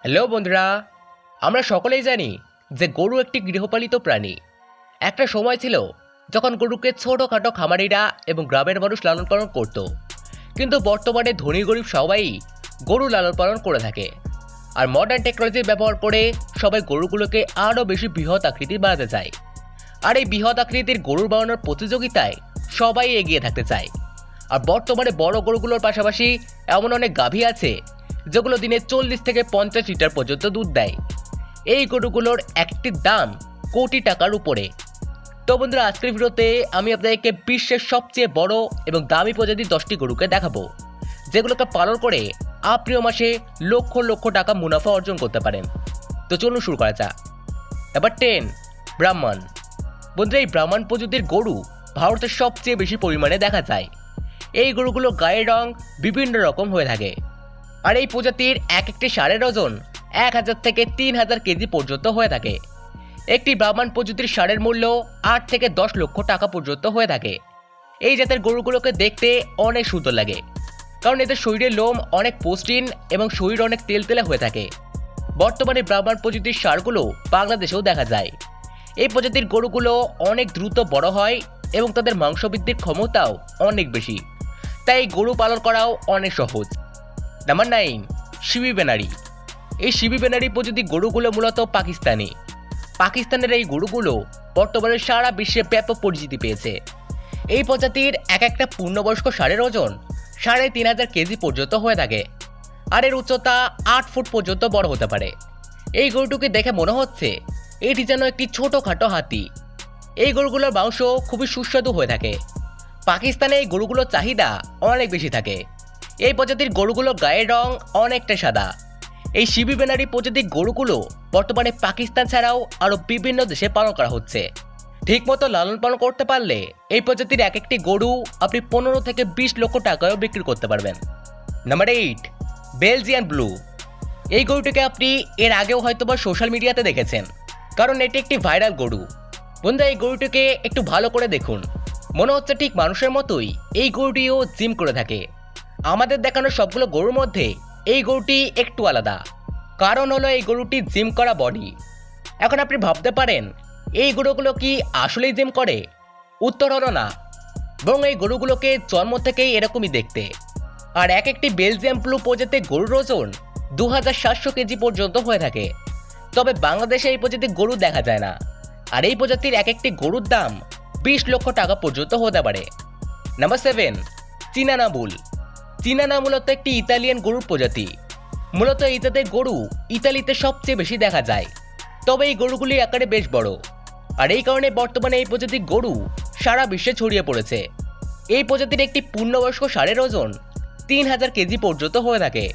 Hello বন্ধুরা, আমরা সকলেই জানি যে গরু একটি গৃহপালিত প্রাণী। একটা সময় ছিল যখন গরুকে ছোটোখাটো খামারিরা এবং গ্রামের মানুষ লালন পালন করত, কিন্তু বর্তমানে ধনী গরিব সবাই গরু লালন পালন করে থাকে। আর মডার্ন টেকনোলজির ব্যবহার করে সবাই গরুগুলোকে আরও বেশি বৃহৎ আকৃতির বানাতে চায়। আর এই বৃহৎ আকৃতির গরুর বানানোর প্রতিযোগিতায় সবাই এগিয়ে থাকতে চায়। আর বর্তমানে বড় গরুগুলোর পাশাপাশি এমন অনেক গাভী আছে যেগুলো দিনে 40 থেকে 50 লিটার পর্যন্ত দুধ দেয়। এই গরুগুলোর একটির দাম কোটি টাকার উপরে। তো বন্ধুরা, আজকের ভিডিওতে আমি আপনাদেরকে বিশ্বের সবচেয়ে বড় এবং দামি প্রজাতির 10টি গরুকে দেখাবো, যেগুলোকে পালন করে আপনিও মাসে লক্ষ লক্ষ টাকা মুনাফা অর্জন করতে পারেন। তো চলুন শুরু করা যাক। এবার 10, ব্রাহ্মণ। বন্ধুরা, এই ব্রাহ্মণ প্রজাতির গরু ভারতের সবচেয়ে বেশি পরিমাণে দেখা যায়। এই গরুগুলো গায়ের রং বিভিন্ন রকম হয়ে থাকে। আর এই প্রজাতির এক একটি ষাঁড়ের ওজন 1000 থেকে 3000 কেজি পর্যন্ত হয়ে থাকে। একটি ব্রাহ্মণ প্রজাতির ষাঁড়ের মূল্য 8 থেকে 10 লক্ষ টাকা পর্যন্ত হয়ে থাকে। এই জাতের গরুগুলোকে দেখতে অনেক সুন্দর লাগে, কারণ এদের শরীরের লোম অনেক মসৃণ এবং শরীর অনেক তেলতেলে হয়ে থাকে। বর্তমানে ব্রাহ্মণ প্রজাতির ষাঁড়গুলো বাংলাদেশেও দেখা যায়। এই প্রজাতির গরুগুলো অনেক দ্রুত বড় হয় এবং তাদের মাংস বৃদ্ধির ক্ষমতাও অনেক বেশি, তাই এই গরু পালন করাও অনেক সহজ। নাম্বার 9, শিবি বেনারি। এই শিবি বেনারি প্রজাতির গরুগুলো মূলত পাকিস্তানের এই গরুগুলো বর্তমানে সারা বিশ্বে ব্যাপক পরিচিতি পেয়েছে। এই প্রজাতির এক একটা পূর্ণবয়স্ক ষাঁড়ের ওজন 3500 কেজি পর্যন্ত হয়ে থাকে। আর এর উচ্চতা 8 ফুট পর্যন্ত বড় হতে পারে। এই গরুটিকে দেখে মনে হচ্ছে এটি যেন একটি ছোটোখাটো হাতি। এই গরুগুলোর মাংস খুবই সুস্বাদু হয়ে থাকে। পাকিস্তানে এই গরুগুলোর চাহিদা অনেক বেশি থাকে। এই প্রজাতির গরুগুলোর গায়ের রং অনেকটা সাদা। এই শিবি বেনারি প্রজাতির গরুগুলো বর্তমানে পাকিস্তান ছাড়াও আরও বিভিন্ন দেশে পালন করা হচ্ছে। ঠিকমতো লালন পালন করতে পারলে এই প্রজাতির এক একটি গরু আপনি 15 থেকে 20 লক্ষ টাকায়ও বিক্রি করতে পারবেন। Number 8, Belgian blue. এই গরুটিকে আপনি এর আগেও হয়তোবা সোশ্যাল মিডিয়াতে দেখেছেন, কারণ এটি একটি ভাইরাল গরু। বন্ধুরা, এই গরুটিকে একটু ভালো করে দেখুন, মনে হচ্ছে ঠিক মানুষের মতোই এই গরুটিও জিম করে থাকে। আমাদের দেখানো সবগুলো গরুর মধ্যে এই গরুটি একটু আলাদা, কারণ হলো এই গরুটি জিম করা বডি। এখন আপনি ভাবতে পারেন এই গরুগুলো কি আসলেই জিম করে? উত্তর হলো না, বরং এই গরুগুলোকে জন্ম থেকেই এরকমই দেখতে। আর এক একটি বেলজিয়াম ব্লু প্রজাতির গরুর ওজন 2700 কেজি পর্যন্ত হয়ে থাকে। তবে বাংলাদেশে এই প্রজাতির গরু দেখা যায় না। আর এই প্রজাতির এক একটি গরুর দাম 20 লক্ষ টাকা পর্যন্ত হতে পারে। নাম্বার 7, চীনা বুল। চীনা মূলত একটি ইতালিয়ান গরুর প্রজাতি। মূলত এই জাতের গরু ইতালিতে সবচেয়ে বেশি দেখা যায়। তবে এই গরুগুলি আকারে বেশ বড়, আর এই কারণে বর্তমানে এই প্রজাতির গরু সারা বিশ্বে ছড়িয়ে পড়েছে। এই প্রজাতির একটি পূর্ণবয়স্ক ষাঁড়ের ওজন 3000 কেজি পর্যন্ত হয়ে থাকে।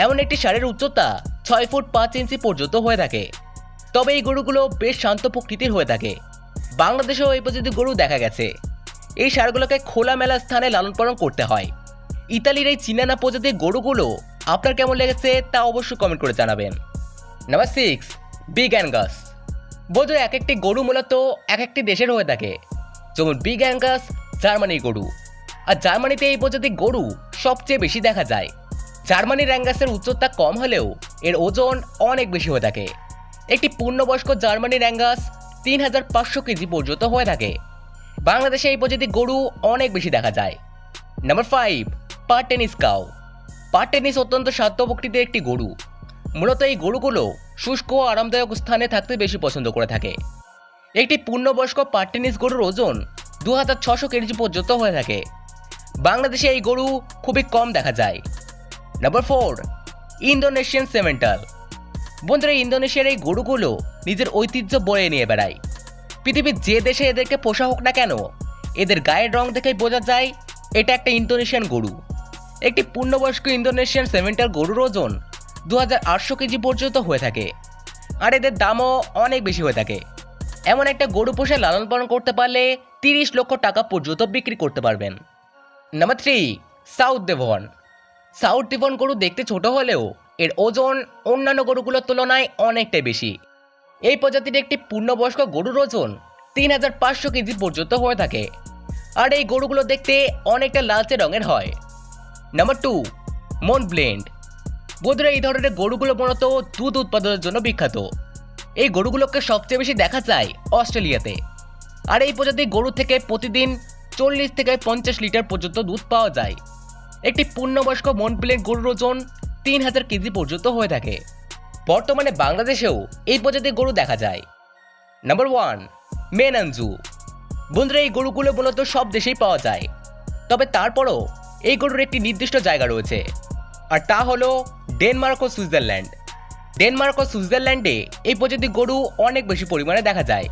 এমন একটি ষাঁড়ের উচ্চতা 6 ফুট 5 ইঞ্চি পর্যন্ত হয়ে থাকে। তবে এই গরুগুলো বেশ শান্ত প্রকৃতির হয়ে থাকে। বাংলাদেশেও এই প্রজাতির গরু দেখা গেছে। এই ষাঁড়গুলোকে খোলামেলা স্থানে লালন পালন করতে হয়। ইতালির এই চীনা প্রজাতির গরুগুলো আপনার কেমন লেগেছে তা অবশ্যই কমেন্ট করে জানাবেন। Number 6, big Angus. বন্ধুরা, এক একটি গরু মূলত এক একটি দেশের হয়ে থাকে। যেমন বিগ অ্যাঙ্গাস জার্মানির গরু, আর জার্মানিতে এই প্রজাতির গরু সবচেয়ে বেশি দেখা যায়। জার্মানির অ্যাঙ্গাসের উচ্চতা কম হলেও এর ওজন অনেক বেশি হয়ে থাকে। একটি পূর্ণবয়স্ক জার্মানির অ্যাঙ্গাস 3500 কেজি পর্যন্ত হয়ে থাকে। বাংলাদেশে এই প্রজাতির গরু অনেক বেশি দেখা যায়। Number 5, পার্টেনিস cow. পার্টেনিস অত্যন্ত শান্ত প্রকৃতির একটি গরু। মূলত এই গরুগুলো শুষ্ক ও আরামদায়ক স্থানে থাকতে বেশি পছন্দ করে থাকে। একটি পূর্ণবয়স্ক পার্টেনিস গরুর ওজন 2600 কেজি পর্যন্ত হয়ে থাকে। বাংলাদেশে এই গরু খুবই কম দেখা যায়। নাম্বার 4, ইন্দোনেশিয়ান সেমেন্টাল। বন্ধুরা, ইন্দোনেশিয়ার এই গরুগুলো নিজের ঐতিহ্য বয়ে নিয়ে বেড়ায়। পৃথিবীর যে দেশে এদেরকে পোষা হোক না কেন, এদের গায়ের রং দেখেই বোঝা যায় এটা একটা ইন্দোনেশিয়ান গরু। একটি পূর্ণবয়স্ক ইন্দোনেশিয়ান সেমেন্টাল গরুর ওজন 2800 কেজি পর্যন্ত হয়ে থাকে। আর এদের দামও অনেক বেশি হয়ে থাকে। এমন একটা গরু পোষে লালন পালন করতে পারলে 30 লক্ষ টাকা পর্যন্ত বিক্রি করতে পারবেন। Number 3, south Devon. South Devon গরু দেখতে ছোট হলেও এর ওজন অন্যান্য গরুগুলোর তুলনায় অনেকটাই বেশি। এই প্রজাতির একটি পূর্ণবয়স্ক গরুর ওজন 3500 কেজি পর্যন্ত হয়ে থাকে। আর এই গরুগুলো দেখতে অনেকটা লালচে রঙের হয়। নাম্বার 2, মন ব্লেন্ড। বন্ধুরা, এই ধরনের গরুগুলো মূলত দুধ উৎপাদনের জন্য বিখ্যাত। এই গরুগুলোকে সবচেয়ে বেশি দেখা যায় অস্ট্রেলিয়াতে। আর এই প্রজাতির গরু থেকে প্রতিদিন 40 থেকে 50 লিটার পর্যন্ত দুধ পাওয়া যায়। একটি পূর্ণবয়স্ক মনপিলের গরুর ওজন 3000 কেজি পর্যন্ত হয়ে থাকে। বর্তমানে বাংলাদেশেও এই প্রজাতির গরু দেখা যায়। নাম্বার 1, মেনানজু। বন্ধুরা, এই গরুগুলো মূলত সব দেশেই পাওয়া যায়, তবে তারপরও এই গরুর একটি নির্দিষ্ট জায়গা রয়েছে, আর তা হলো ডেনমার্ক ও সুইজারল্যান্ড। ডেনমার্ক ও সুইজারল্যান্ডে এই প্রজাতির গরু অনেক বেশি পরিমাণে দেখা যায়।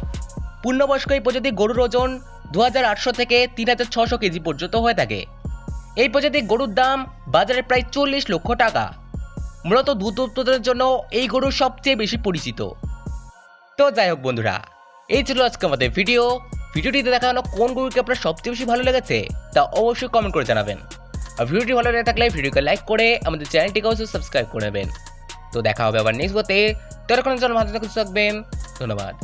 পূর্ণবয়স্ক এই প্রজাতির গরুর ওজন 2800 থেকে 3600 কেজি পর্যন্ত হয়ে থাকে। এই প্রজাতির গরুর দাম বাজারে প্রায় 40 লক্ষ টাকা। মূলত দুধ উৎপাদনের জন্য এই গরু সবচেয়ে বেশি পরিচিত। তো যাই হোক বন্ধুরা, এই ছিল আজকে আমাদের ভিডিওটিতে দেখানো কোন গরুকে আপনার সবচেয়ে বেশি ভালো লেগেছে তা অবশ্যই কমেন্ট করে জানাবেন। আর ভিডিওটি ভালো লেগে থাকলে ভিডিওকে লাইক করে আমাদের চ্যানেলটিকে অবশ্যই সাবস্ক্রাইব করে নেবেন। তো দেখা হবে আবার নেক্সট ভিডিওতে। ততক্ষণের জন্য ভালো থাকবেন। ধন্যবাদ।